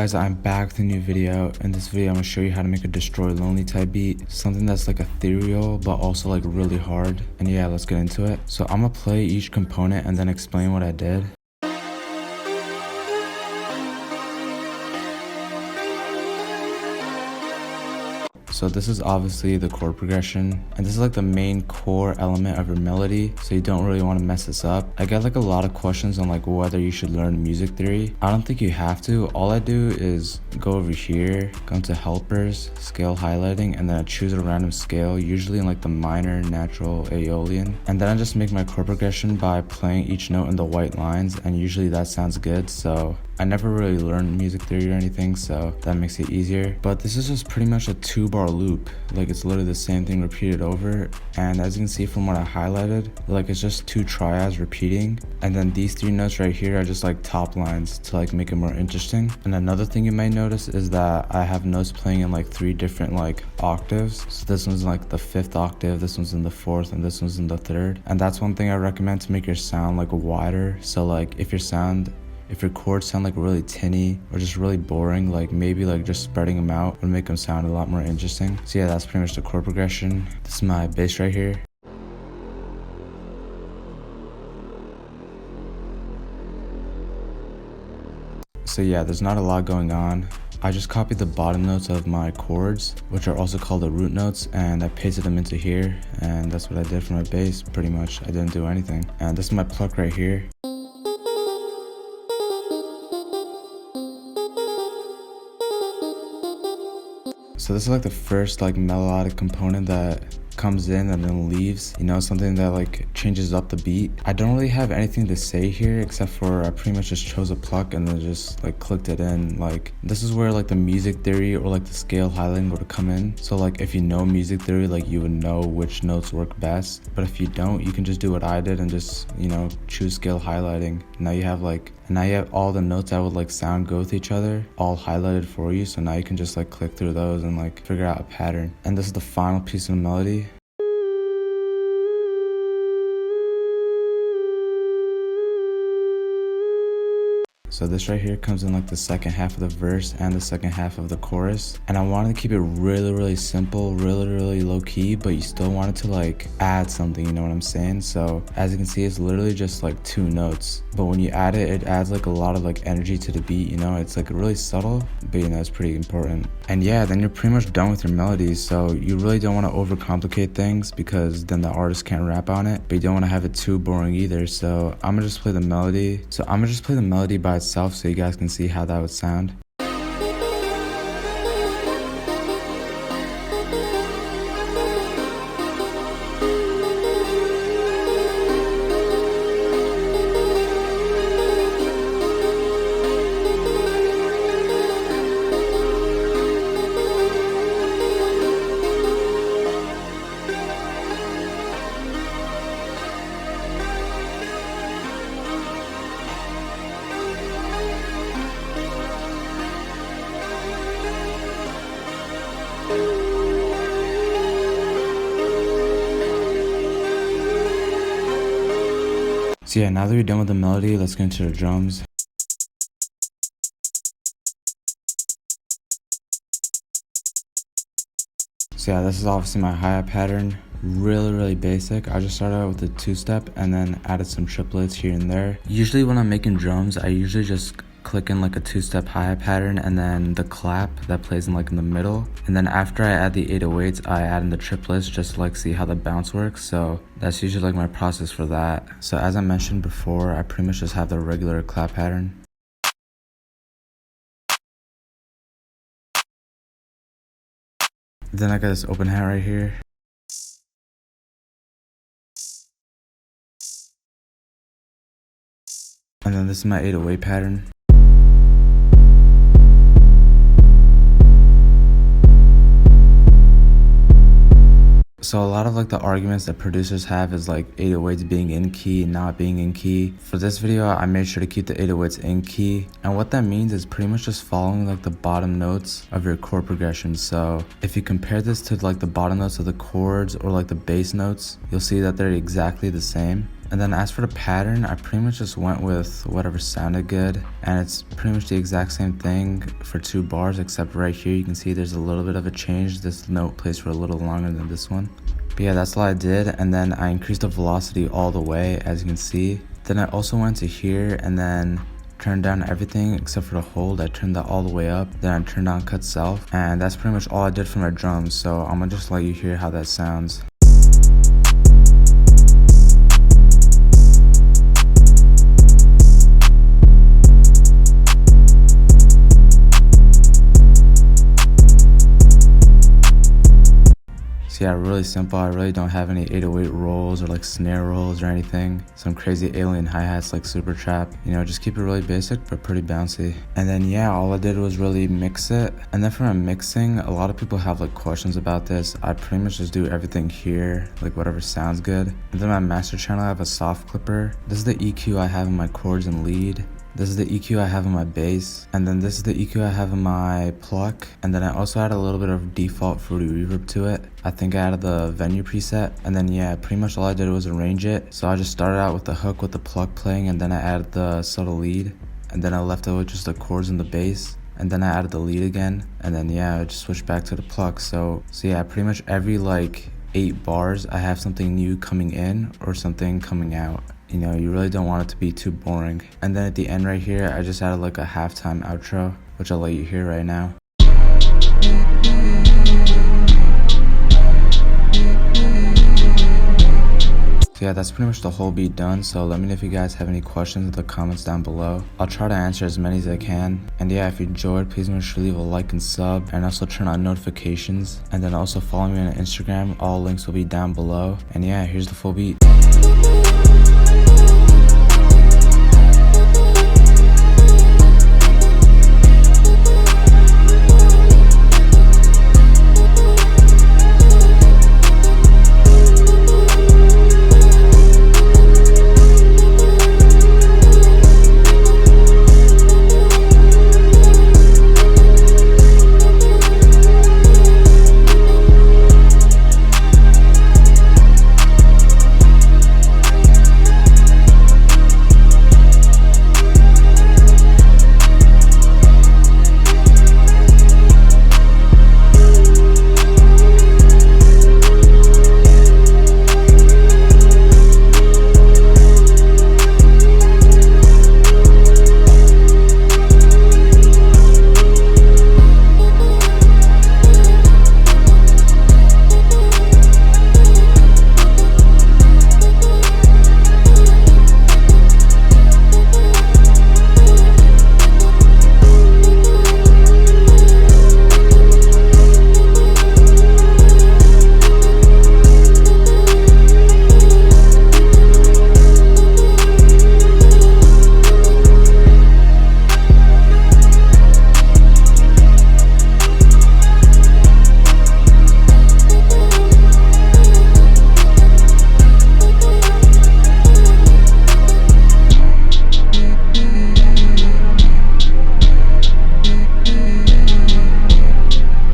guys, I'm back with a new video. In this video, I'm gonna show you how to make a destroylonely type beat, something that's like ethereal but also like really hard. And yeah, let's get into it. So I'm gonna play each component and then explain what I did. So this is obviously the chord progression, and this is like the main core element of your melody, so you don't really want to mess this up. I get like a lot of questions on like whether you should learn music theory. I don't think you have to. All I do is go over here, go into helpers, scale highlighting, and then I choose a random scale, usually in like the minor, natural, Aeolian. And then I just make my chord progression by playing each note in the white lines, and usually that sounds good. So I never really learned music theory or anything, so that makes it easier. But this is just pretty much a 2-bar loop. Like, it's literally the same thing repeated over. And as you can see from what I highlighted, like, it's just 2 triads repeating. And then these 3 notes right here are just like top lines to like make it more interesting. And another thing you might notice is that I have notes playing in like 3 different like octaves. So this one's like the 5th octave, this one's in the 4th, and this one's in the 3rd. And that's one thing I recommend to make your sound like wider. So like if your chords sound like really tinny or just really boring, like maybe like just spreading them out would make them sound a lot more interesting. So yeah, that's pretty much the chord progression. This is my bass right here. So yeah, there's not a lot going on. I just copied the bottom notes of my chords, which are also called the root notes, and I pasted them into here, and that's what I did for my bass pretty much. I didn't do anything. And this is my pluck right here. So this is like the first like melodic component that comes in and then leaves, you know, something that like changes up the beat. I don't really have anything to say here except for I pretty much just chose a pluck and then just like clicked it in. Like, this is where like the music theory or like the scale highlighting would come in. So like if you know music theory, like you would know which notes work best. But if you don't, you can just do what I did and just, you know, choose scale highlighting. Now you have all the notes that would like sound go with each other all highlighted for you. So now you can just like click through those and like figure out a pattern. And this is the final piece of the melody. So this right here comes in like the second half of the verse and the second half of the chorus. And I wanted to keep it really simple, really low key, but you still wanted to like add something, you know what I'm saying? So as you can see, it's literally just like 2 notes. But when you add it, it adds like a lot of like energy to the beat, you know? It's like really subtle, but you know, it's pretty important. And yeah, then you're pretty much done with your melodies. So you really don't want to overcomplicate things because then the artist can't rap on it, but you don't want to have it too boring either. So I'm gonna just play the melody. So I'm gonna just play the melody by itself so you guys can see how that would sound. So yeah, now that we're done with the melody, let's get into the drums. So yeah, this is obviously my hi-hat pattern. Really basic. I just started out with the 2-step and then added some triplets here and there. Usually when I'm making drums, I usually just click in like a 2-step hi-hat pattern and then the clap that plays in like in the middle. And then after I add the 808s, I add in the triplets just to like see how the bounce works. So that's usually like my process for that. So as I mentioned before, I pretty much just have the regular clap pattern. Then I got this open hat right here. And then this is my 808 pattern. So a lot of like the arguments that producers have is like 808s being in key and not being in key. For this video, I made sure to keep the 808s in key. And what that means is pretty much just following like the bottom notes of your chord progression. So if you compare this to like the bottom notes of the chords or like the bass notes, you'll see that they're exactly the same. And then as for the pattern, I pretty much just went with whatever sounded good, and it's pretty much the exact same thing for 2 bars, except right here you can see there's a little bit of a change. This note plays for a little longer than this one. But yeah, that's all I did, and then I increased the velocity all the way, as you can see. Then I also went to here and then turned down everything except for the hold. I turned that all the way up, then I turned down cut self, and that's pretty much all I did for my drums. So I'm gonna just let you hear how that sounds. So yeah, really simple. I really don't have any 808 rolls or like snare rolls or anything. Some crazy alien hi-hats like super trap. You know, just keep it really basic but pretty bouncy. And then yeah, all I did was really mix it. And then for my mixing, a lot of people have like questions about this. I pretty much just do everything here, like whatever sounds good. And then my master channel, I have a soft clipper. This is the EQ I have in my chords and lead. This is the EQ I have in my bass, and then this is the EQ I have in my pluck, and then I also add a little bit of default fruity reverb to it. I think I added the venue preset, and then yeah, pretty much all I did was arrange it. So I just started out with the hook with the pluck playing, and then I added the subtle lead, and then I left it with just the chords and the bass, and then I added the lead again, and then yeah, I just switched back to the pluck. So yeah, pretty much every like 8 bars I have something new coming in or something coming out. You know, you really don't want it to be too boring. And then at the end right here, I just added like a halftime outro, which I'll let you hear right now. So yeah, that's pretty much the whole beat done. So let me know if you guys have any questions in the comments down below. I'll try to answer as many as I can. And yeah, if you enjoyed, please make sure to leave a like and sub, and also turn on notifications. And then also follow me on Instagram. All links will be down below. And yeah, here's the full beat.